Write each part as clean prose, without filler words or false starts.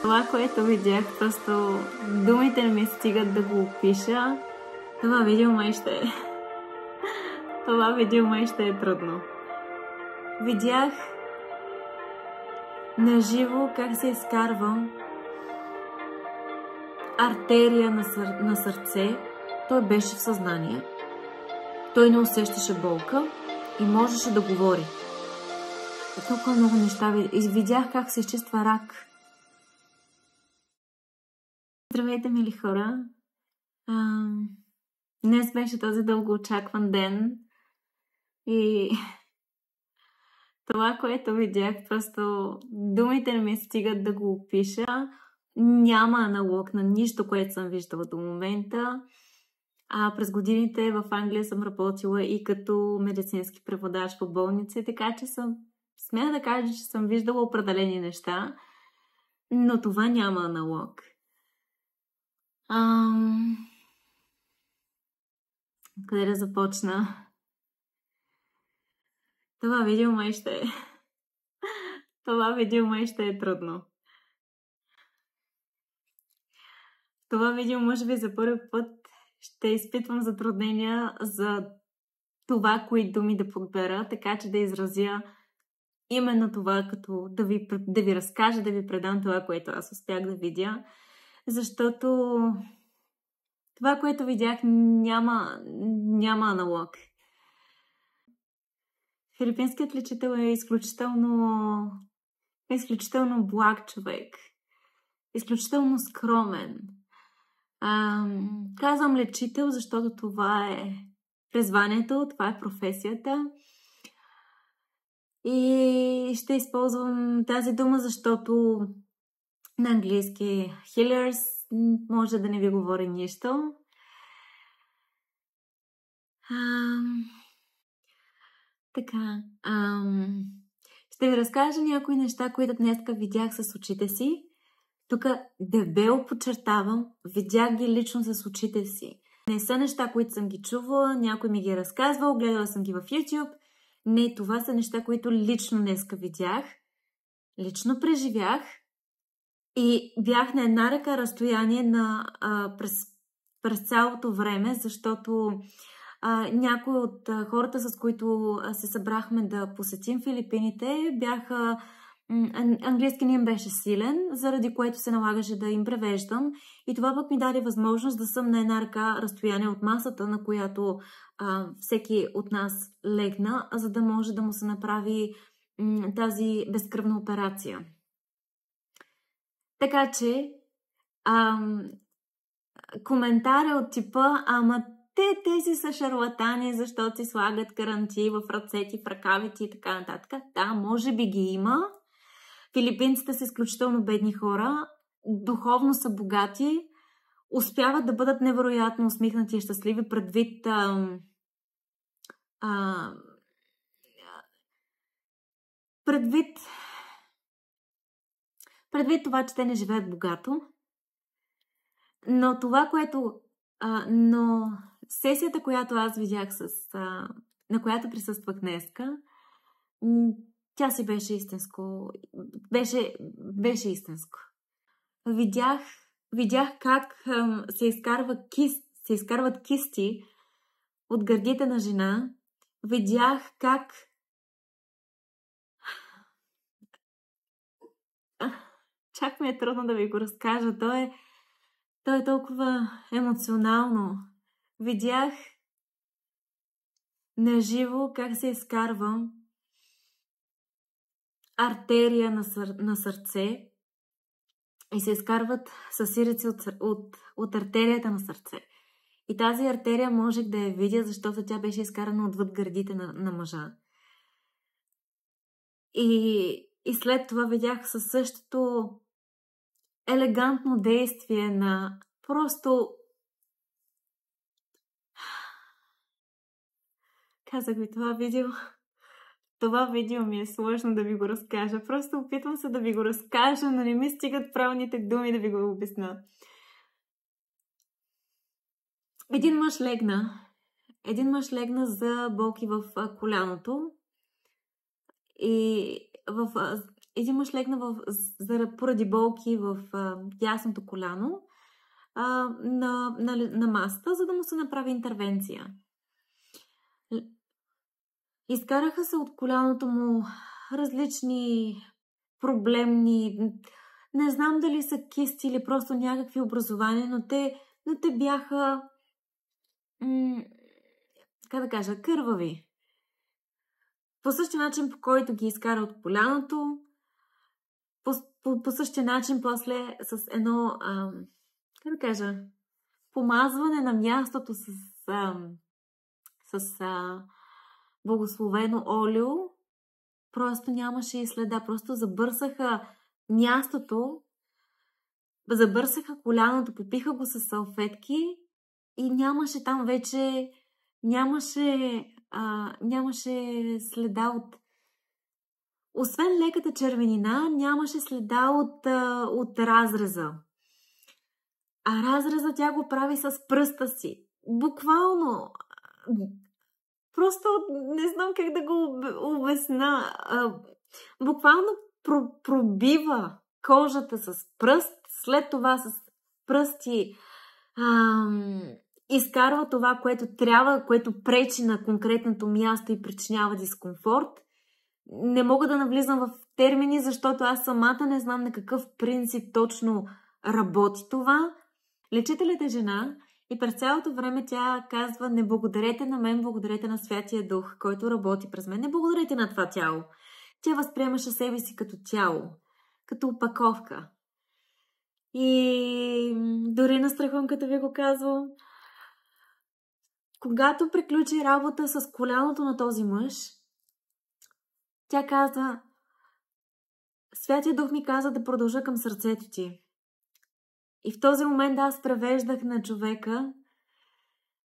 Това, което видях, просто думите не ми стигат да го опиша. Това видео май ще е трудно. Видях наживо как се изкарва артерия на сърце. Той беше в съзнание. Той не усещаше болка и можеше да говори. Толкова много неща. Видях как се изчиства рак. Здравейте, мили хора! Днес беше този дългоочакван ден и това, което видях, просто думите не ми стигат да го опиша. Няма аналог на нищо, което съм виждала до момента. През годините в Англия съм работила и като медицински преводач по болници, така че смея да кажа, че съм виждала определени неща, но това няма аналог. Къде да започна? Това видео май ще е трудно. Това видео, може би за първи път, ще изпитвам затруднения за това, кои думи да подбера, така че да изразя именно това, като да ви разкажа, да ви предам това, което аз успях да видя. Защото това, което видях, няма аналог. Филипинският лечител е изключително благ човек. Изключително скромен. Казвам лечител, защото това е призванието, това е професията. И ще използвам тази дума, защото на английски healers може да не ви говори нищо. Ще ви разкажа някои неща, които днеска видях с очите си. Тук дебело подчертавам, видях ги лично с очите си. Не са неща, които съм ги чувала, някой ми ги е разказвал, гледала съм ги в YouTube. Не, това са неща, които лично днеска видях, лично преживях и бях на една ръка разстояние през цялото време, защото някои от хората, с които се събрахме да посетим Филипините, английски не им беше силен, заради което се налагаше да им превеждам. И това пък ми даде възможност да съм на една ръка разстояние от масата, на която всеки от нас легна, за да може да му се направи тази безкръвна операция. Така че коментари от типа: тези са шарлатани, защото си слагат каранти в ръцете, в ръкавици и така нататък. Да, може би ги има. Филипинците са изключително бедни хора, духовно са богати, успяват да бъдат невероятно усмихнати и щастливи предвид това, че те не живеят богато. Но това, което сесията, която аз видях, на която присъствах днеска, тя си беше истинско. Беше истинско. Видях как се изкарват кисти от гърдите на жена. Видях как чак ми е трудно да ви го разкажа. То е толкова емоционално. Видях наживо как се изкарва артерия на сърце и се изкарват съсирици от артерията на сърце. И тази артерия можех да я видя, защото тя беше изкарана отвъд гърдите на мъжа. И след това видях със същото елегантно действие на просто... Казах ви, това видео ми е сложно да ви го разкажа. Просто опитвам се да ви го разкажа, но не ми стигат правилните думи да ви го обясня. Един мъж легна за болки в коляното и един мъж легна поради болки в дясното коляно на масата, за да му се направи интервенция. Изкараха се от коляното му различни проблемни, не знам дали са кисти или просто някакви образования, но те бяха, как да кажа, кървави. По същия начин, по който ги изкара от коляното, по същия начин после с едно, как да кажа, помазване на мястото с благословено олио, просто нямаше и следа. Просто забърсаха мястото, забърсаха коляното, попиха го с салфетки и нямаше там вече, нямаше следа от... Освен леката червенина, нямаше следа от разреза. А разреза тя го прави с пръста си. Буквално. Просто не знам как да го обясна. Буквално пробива кожата с пръст, след това с пръсти изкарва това, което трябва, което пречи на конкретното място и причинява дискомфорт. Не мога да навлизам в термини, защото аз самата не знам на какъв принцип точно работи това. Лечителят е жена и през цялото време тя казва: не благодарете на мен, благодарете на Святия Дух, който работи през мен. Не благодарете на това тяло. Тя възприемаше себе си като тяло, като опаковка. И дори настрахвам, като ви го казвам. Когато приключи работа с коляното на този мъж, тя каза: Святия Дух ми каза да продължа към сърцето ти. И в този момент аз превеждах на човека,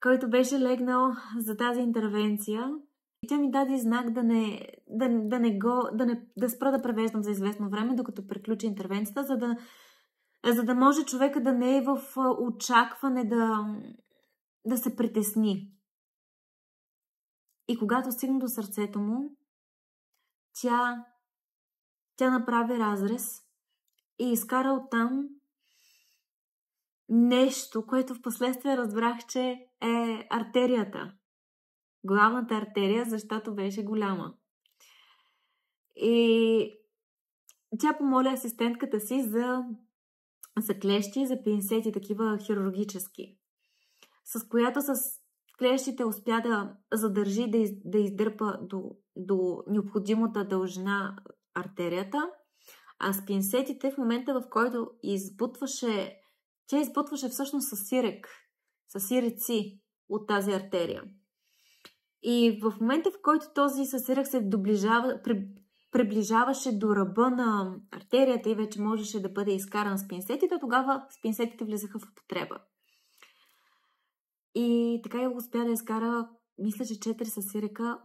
който беше легнал за тази интервенция. И тя ми даде знак да спра да превеждам за известно време, докато приключи интервенцията, за да може човека да не е в очакване да се притесни. И когато стигна до сърцето му, тя направи разрез и изкара оттам нещо, което в последствие разбрах, че е артерията. Главната артерия, защото беше голяма. И тя помоли асистентката си за клещи, за пинцети, такива хирургически, с която с клещите успя да задържи, да издърпа до необходимата дължина артерията, а с пинцетите в момента, в който тя избутваше всъщност с сиреци от тази артерия. И в момента, в който този съсирек се приближаваше до ръба на артерията и вече можеше да бъде изкаран с пинцетите, тогава с пинцетите влизаха в употреба. И така я успя да изкара, мисля, че 4 съсирека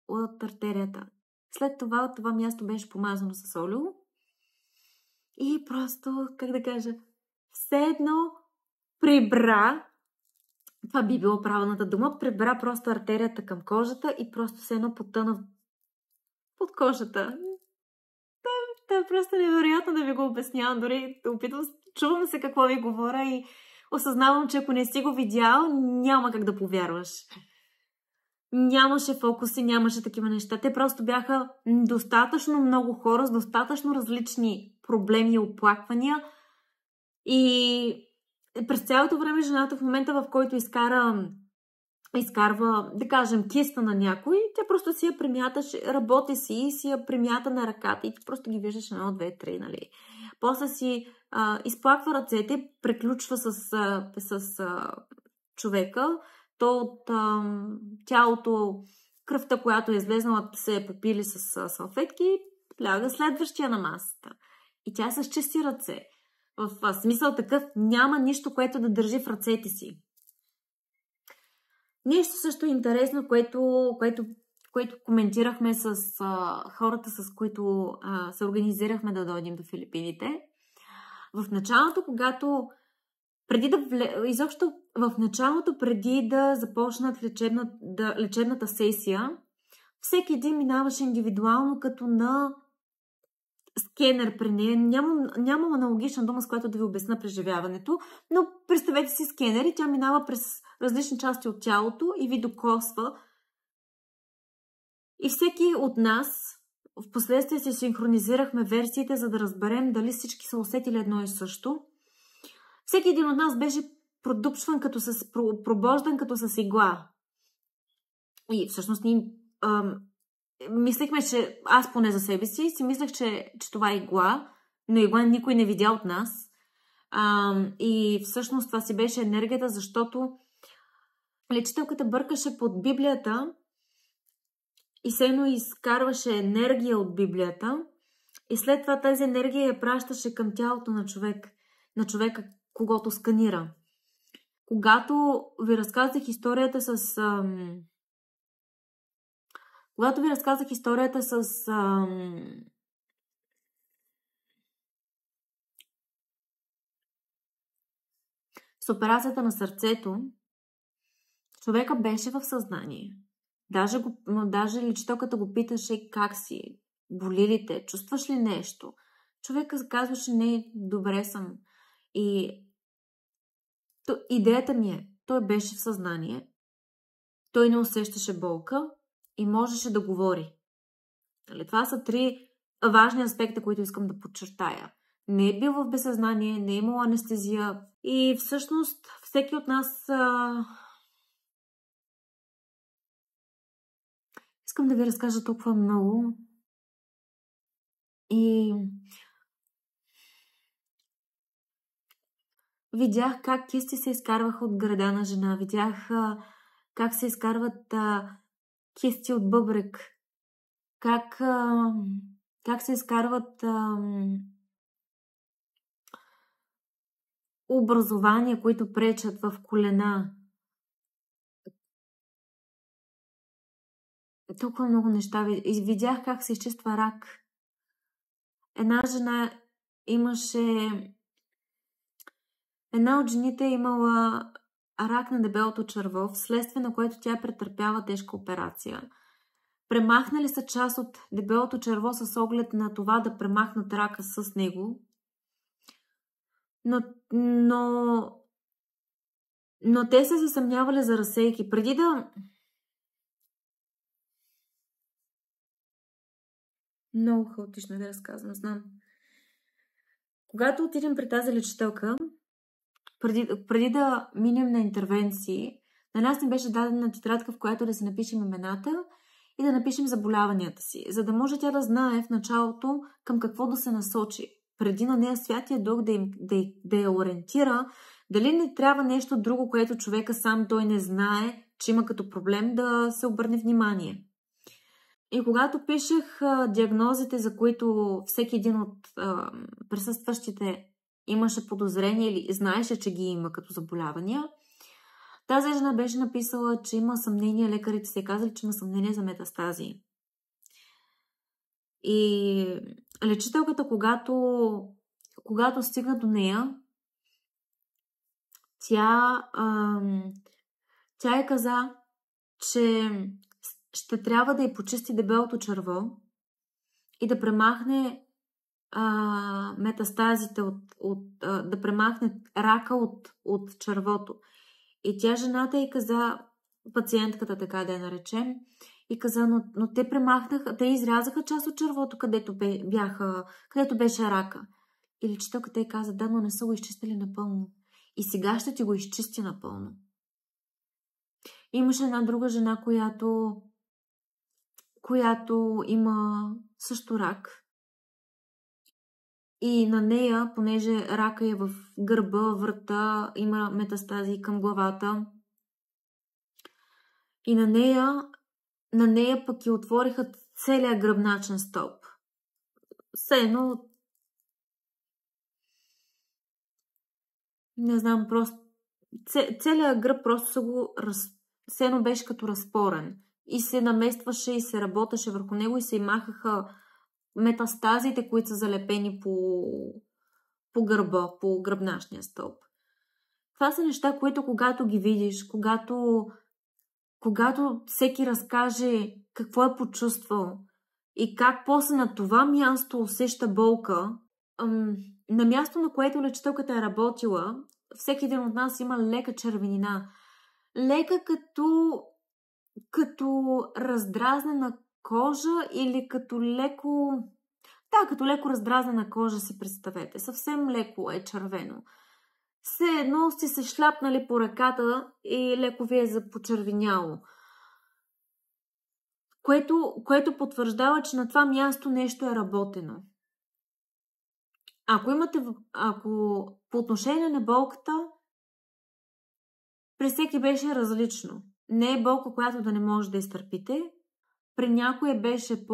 от артерията. След това място беше помазано с олио и просто, как да кажа, все едно прибра, това би било правилната дума, прибра просто артерията към кожата и просто все едно потъна под кожата. Това е просто невероятно да ви го обяснявам. Дори чувам се какво ви говоря и осъзнавам, че ако не си го видял, няма как да повярваш. Нямаше фокуси, нямаше такива неща. Те просто бяха достатъчно много хора с достатъчно различни проблеми и оплаквания. И през цялото време жената в момента, в който изкарва, да кажем, киста на някой, тя просто си я примяташе, работи си я примята на ръката и ти просто ги виждаш 1, 2, 3, нали. После си изплаква ръцете, преключва с човека, то от тялото, кръвта, която е излезнала, се е попили с салфетки, ляга следващия на масата. И тя с чисти ръце. В смисъл такъв, няма нищо, което да държи в ръцете си. Нещо също интересно, което коментирахме с хората, с които се организирахме да дойдем до Филипините. В началото, преди да започнат лечебната сесия, всеки един минаваше индивидуално като на скенер при нея. Нямам аналогична дума, с която да ви обясна преживяването, но представете си скенер и тя минава през различни части от тялото и ви докосва. И всеки от нас, в последствие си синхронизирахме версиите, за да разберем дали всички са усетили едно и също. Всеки един от нас беше продупчван, пробождан като с игла. И всъщност ние мислихме, че аз поне за себе си мислех, че това е игла, но игла никой не видя от нас. И всъщност това си беше енергията, защото лечителката бъркаше под Библията и сено изкарваше енергия от Библията и след това тази енергия я пращаше към тялото на човека, когото сканира. Когато ви разказах историята с операцията на сърцето, човека беше в съзнание. Даже лечителката го питаше как си, боли ли те, чувстваш ли нещо. Човека казваше не, добре съм. И идеята ми е, той беше в съзнание, той не усещаше болка и можеше да говори. Това са 3 важни аспекта, които искам да подчертая. Не е бил в безсъзнание, не е имал анестезия и всъщност всеки от нас... Искам да ви разкажа толкова много и видях как кисти се изкарваха от гърда на жена, видях как се изкарват кисти от бъбрек, как се изкарват образования, които пречат в колена. Толкова много неща. Видях как се изчиства рак. Една от жените е имала рак на дебелото черво, вследствие на което тя претърпява тежка операция. Премахнали са част от дебелото черво с оглед на това да премахнат рака с него. Но те са се съмнявали за разсейки. Преди да... Много хаотично да разказвам, знам. Когато отидем при тази лечителка, преди да минем на интервенции, на нас ни беше дадена тетрадка, в която да си напишем имената и да напишем заболяванията си, за да може тя да знае в началото към какво да се насочи. Преди на нея Святия Дух да я ориентира, дали не трябва нещо друго, което човека сам той не знае, че има като проблем, да се обърне внимание. И когато пишех диагнозите, за които всеки един от присъстващите имаше подозрение или знаеше, че ги има като заболявания, тази жена беше написала, че има съмнение, лекарите се казали, че има съмнение за метастази. И лечителката, когато стигна до нея, тя каза, че ще трябва да й почисти дебелото черво и да премахне метастазите, да премахне рака от червото. И тя, жената, й каза, пациентката, така да я наречем, и каза, но те премахнаха, те изрязаха част от червото, където беше рака. И лечителката й каза, да, но не са го изчистили напълно. И сега ще ти го изчисти напълно. Имаше една друга жена, която има също рак. И на нея, понеже рака е в гърба, врата, има метастази към главата. И на нея пък и отвориха целият гръбначен стълб. Все едно, не знам, просто целият гръб просто все едно беше като разпорен. И се наместваше и се работеше върху него и се махаха метастазите, които са залепени по гърба, по гръбначния стълб. Това са неща, които когато ги видиш, когато всеки разкаже какво е почувствал, и как после на това място усеща болка. На място, на което лечителката е работила, всеки един от нас има лека червенина. Лека като раздразнена кожа или като леко... Да, като леко раздразнена кожа си представете. Съвсем леко е червено. Все едно сте се шляпнали по ръката и леко ви е започервеняло. Което потвърждава, че на това място нещо е работено. Ако по отношение на болката, при всеки беше различно. Не е болка, която да не може да изтърпите. При някои беше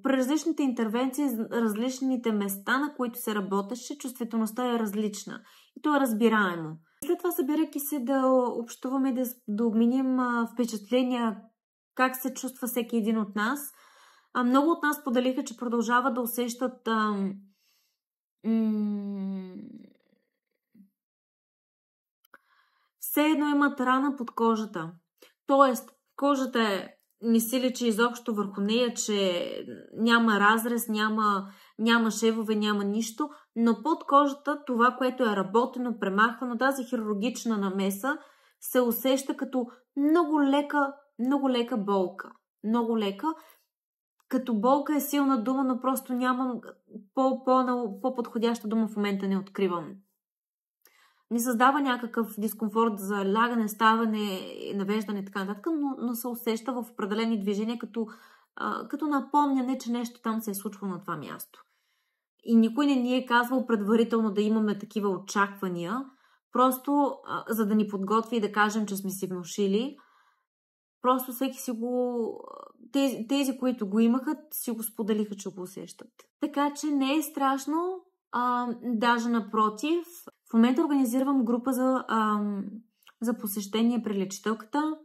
при различните интервенции, различните места, на които се работеше, чувствителността е различна. И то е разбираемо. След това, събирайки се да общуваме, да обменим впечатления, как се чувства всеки един от нас, много от нас поделиха, че продължават да усещат все едно имат рана под кожата. Тоест, кожата не се лечи изобщо върху нея, че няма разрез, няма шевове, няма нищо, но под кожата това, което е работено, премахвано, тази хирургична намеса, се усеща като много лека болка. Много лека. Като болка е силна дума, но просто нямам по-подходяща дума в момента не откривам. Не създава някакъв дискомфорт за лягане, ставане, навеждане и така нататък, но се усеща в определени движения като напомняне, че нещо там се е случвало на това място. И никой не ни е казвал предварително да имаме такива очаквания, просто за да ни подготви и да кажем, че сме си внушили. Просто всеки си тези, които го имаха, си го споделиха, че го усещат. Така че не е страшно, даже напротив. В момента организирам група за посещение при лечителката.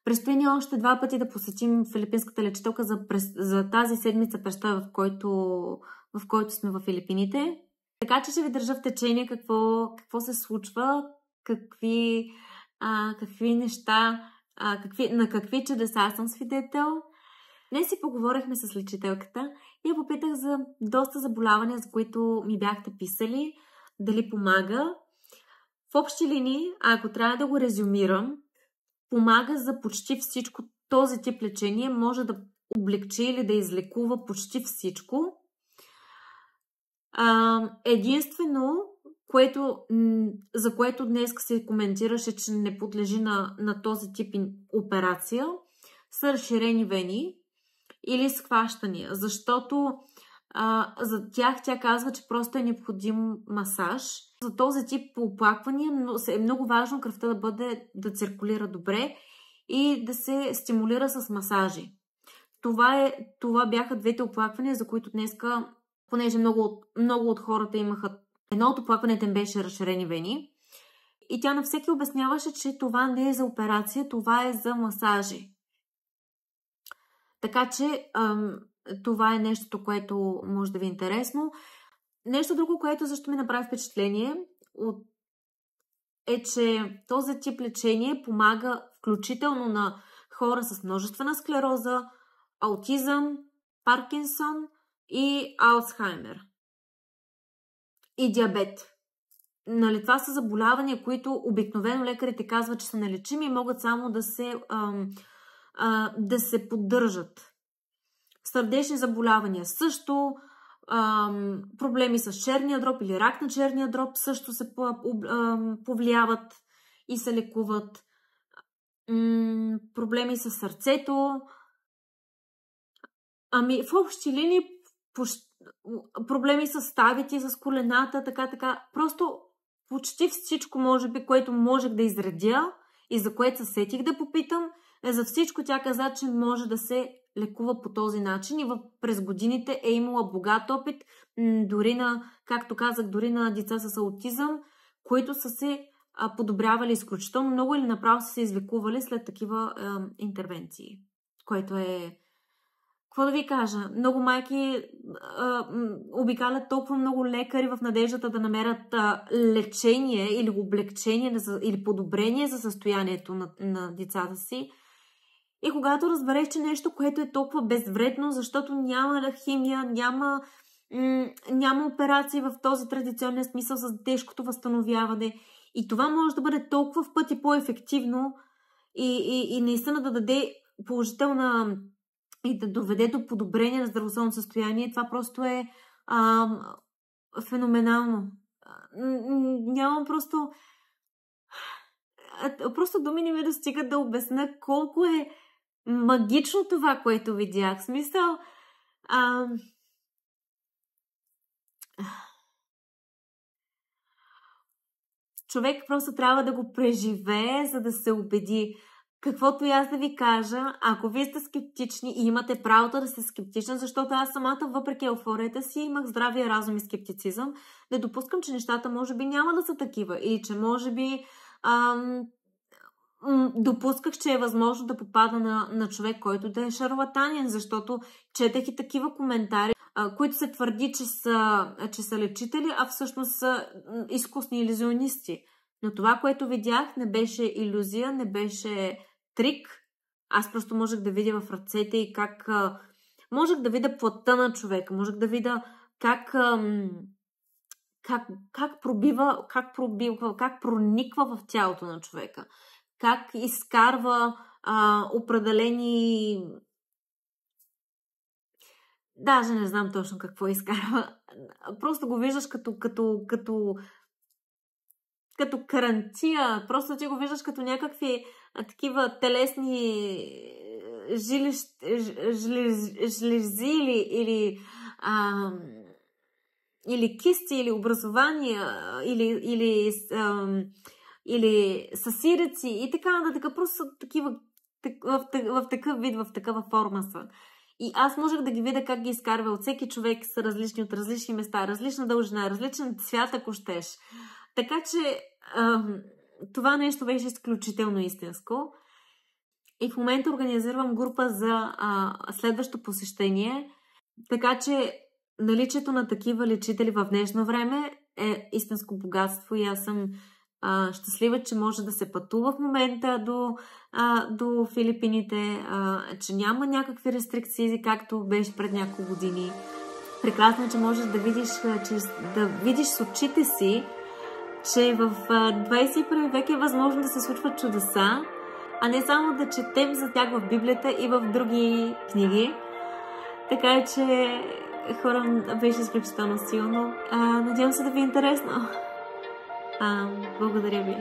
Предстои ни още 2 пъти да посетим филипинската лечителка за тази седмица преща, в който сме в Филипините. Така че ще ви държа в течение какво се случва, какви неща, на какви чудеса съм свидетел. Днес си поговорихме с лечителката и я попитах за доста заболявания, за които ми бяхте писали, дали помага. В общи линии, ако трябва да го резюмирам, помага за почти всичко. Този тип лечение може да облегчи или да излекува почти всичко. Единствено, за което днес се коментираше, че не подлежи на този тип операция, са разширени вени или схващания, защото за тях тя казва, че просто е необходим масаж. За този тип оплаквания е много важно кръвта да циркулира добре и да се стимулира с масажи. Това бяха 2 оплаквания, за които днеска, понеже много от хората имаха, едно от оплакванията им беше разширени вени. И тя на всеки обясняваше, че това не е за операция, това е за масажи. Така че това е нещото, което може да ви е интересно. Нещо друго, което също ми направи впечатление, е, че този тип лечение помага включително на хора с множествена склероза, аутизъм, Паркинсон и Алцхаймер. И диабет. Нали, това са заболявания, които обикновено лекарите казват, че са нелечими и могат само да се поддържат. Сърдечни заболявания също, проблеми с черния дроб или рак на черния дроб също се повлияват и се лекуват. Проблеми с сърцето. В общи линии проблеми с ставите, с колената, така. Просто почти всичко, може би, което можех да изредя и за което се сетих да попитам, за всичко тя каза, че може да се лекува по този начин и през годините е имала богат опит, както казах, дори на деца с аутизъм, които са се подобрявали изключително много или направо са се излекували след такива интервенции. Което е... Какво да ви кажа? Много майки обикалят толкова много лекари в надеждата да намерят лечение или облегчение или подобрение за състоянието на децата си. И когато разбереш, че нещо, което е толкова безвредно, защото няма химия, няма операции в този традиционен смисъл с тежкото възстановяване. И това може да бъде толкова в пъти по-ефективно и наистина да даде положителна и да доведе до подобрение на здравословно състояние. Това просто е феноменално. Нямам просто думи не ми достигат да обясня колко е магично това, което видях. В смисъл, човек просто трябва да го преживее, за да се убеди. Каквото и аз да ви кажа, ако вие сте скептични и имате правото да сте скептични, защото аз самата, въпреки еуфорията си, имах здравия разум и скептицизъм, да допускам, че нещата може би няма да са такива или че може би допусках, че е възможно да попада на човек, който да е шарлатанен, защото четех и такива коментари, които се твърди, че са лечители, а всъщност са изкусни илюзионисти. Но това, което видях, не беше илюзия, не беше трик. Аз просто можех да видя в ръцете и как... можех да видя плътта на човека, можех да видя как прониква в тялото на човека, как изкарва определени... Даже не знам точно какво изкарва. Просто го виждаш като карантия. Просто ти го виждаш като някакви такива телесни жлези или кисти, или образования, или съсиреци и така нататък. Просто такива в такъв вид, в такава форма са. И аз можех да ги видя как ги изкарва. От всеки човек са различни, от различни места, различна дължина, различен цвят, ако щеш. Така че това нещо беше изключително истинско. И в момента организирам група за следващо посещение. Така че наличието на такива лечители в днешно време е истинско богатство и аз съм щастлива, че може да се пътува в момента до Филипините, че няма някакви рестрикции, както беше пред няколко години. Прекрасно е, че можеш да видиш с очите си, че в 21 век е възможно да се случват чудеса, а не само да четем за тях в Библията и в други книги. Така че хора, беше изключително силно. Надявам се да ви е интересно. Благодаря ви.